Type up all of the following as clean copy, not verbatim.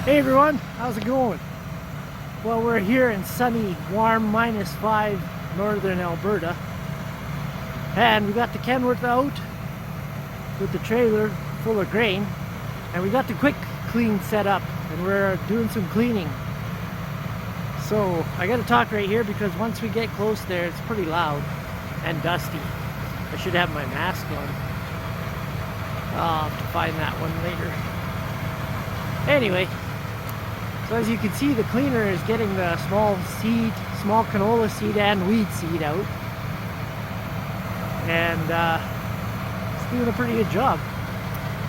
Hey everyone, how's it going? Well, we're here in sunny, warm, -5 northern Alberta, and we got the Kenworth out with the trailer full of grain, and we got the Kwik Kleen set up, and we're doing some cleaning. So I gotta talk right here because once we get close there, it's pretty loud and dusty. I should have my mask on. I'll have to find that one later. Anyway, so as you can see, the cleaner is getting the small canola seed and weed seed out, and it's doing a pretty good job.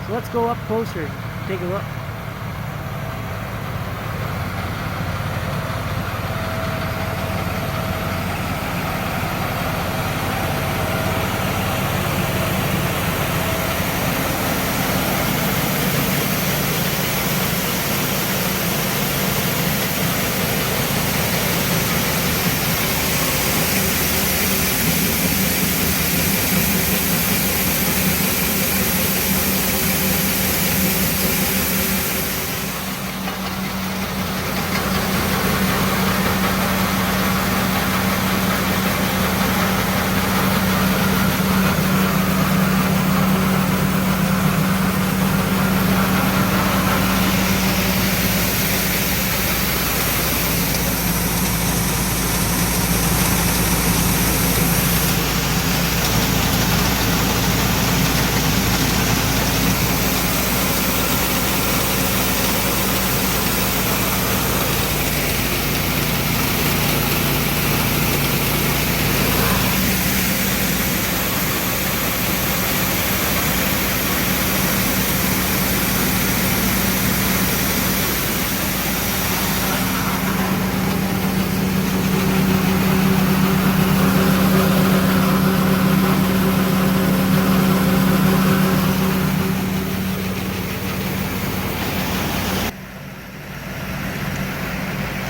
So let's go up closer and take a look.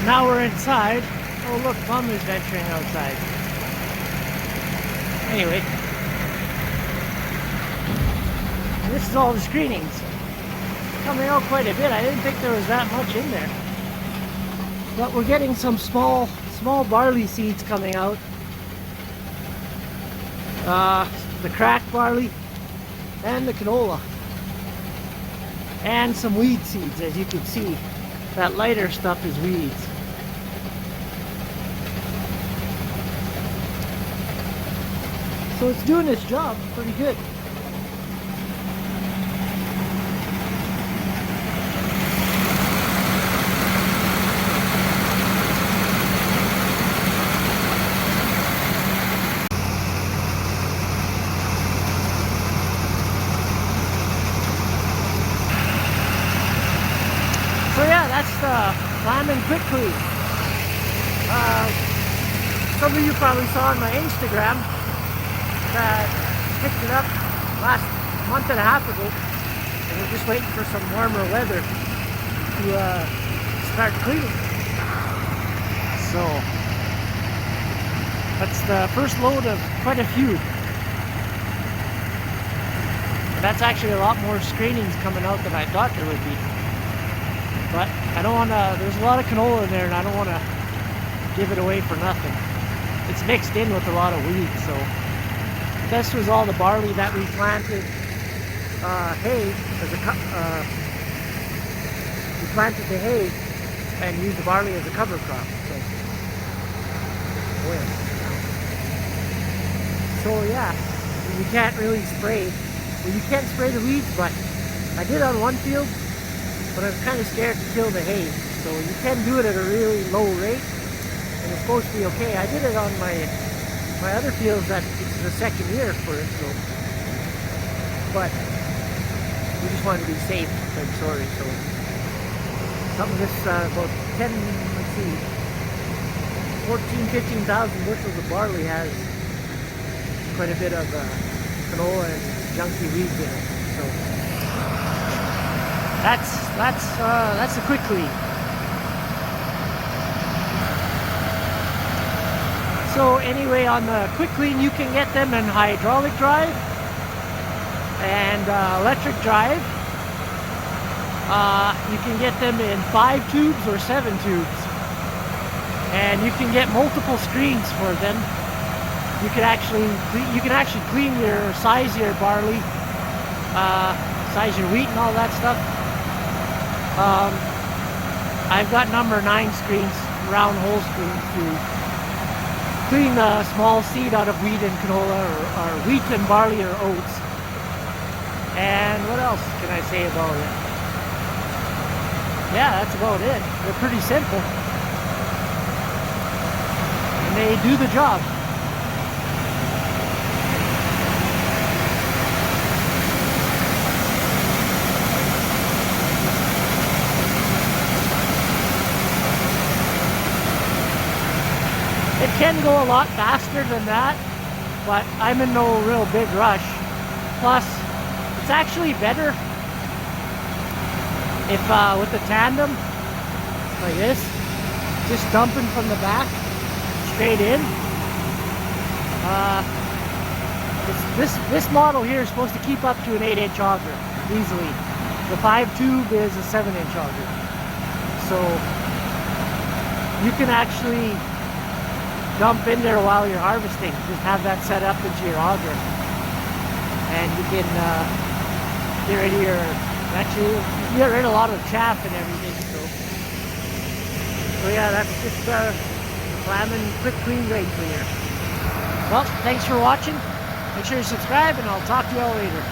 Now we're inside. Oh look, Mom is venturing outside. Anyway, this is all the screenings. Coming out quite a bit. I didn't think there was that much in there. But we're getting some small barley seeds coming out. The cracked barley and the canola. And some weed seeds, as you can see. That lighter stuff is weeds. So it's doing its job pretty good. So yeah, that's the Lamb and Kwik Kleen. Some of you probably saw on my Instagram that picked it up last month and a half ago, and we're just waiting for some warmer weather to start cleaning. So that's the first load of quite a few. And that's actually a lot more screenings coming out than I thought there would be. But I don't want to, there's a lot of canola in there and I don't want to give it away for nothing. It's mixed in with a lot of weeds, so. This was all the barley that we planted hay as we planted the hay and used the barley as a cover crop. So yeah, you can't really spray. Well, you can't spray the weeds, but I did on one field, but I'm kind of scared to kill the hay. So you can do it at a really low rate, and it's supposed to be okay. I did it on my other fields that it's the second year for it, so, but we just wanted to be safe, I'm sorry. So something this about 15,000 bushels of barley has quite a bit of canola and junky weeds in it. So that's the Kwik Kleen. So anyway, on the Kwik Kleen, you can get them in hydraulic drive and electric drive. You can get them in 5 tubes or 7 tubes. And you can get multiple screens for them. You can actually clean your size your barley, size your wheat and all that stuff. I've got number 9 screens, round hole screens to clean the small seed out of wheat and canola, or wheat and barley or oats. And what else can I say about it? Yeah, that's about it. They're pretty simple. And they do the job. It can go a lot faster than that, but I'm in no real big rush. Plus, it's actually better if with the tandem like this, just dumping from the back straight in. This model here is supposed to keep up to an 8-inch auger easily. The 5 tube is a 7-inch auger, so you can actually dump in there while you're harvesting. Just have that set up into your auger, and you can get rid of actually get rid of a lot of chaff and everything. So yeah, that's just Clamming Kwik Kleen Grain cleaner. Well, thanks for watching. Make sure you subscribe, and I'll talk to you all later.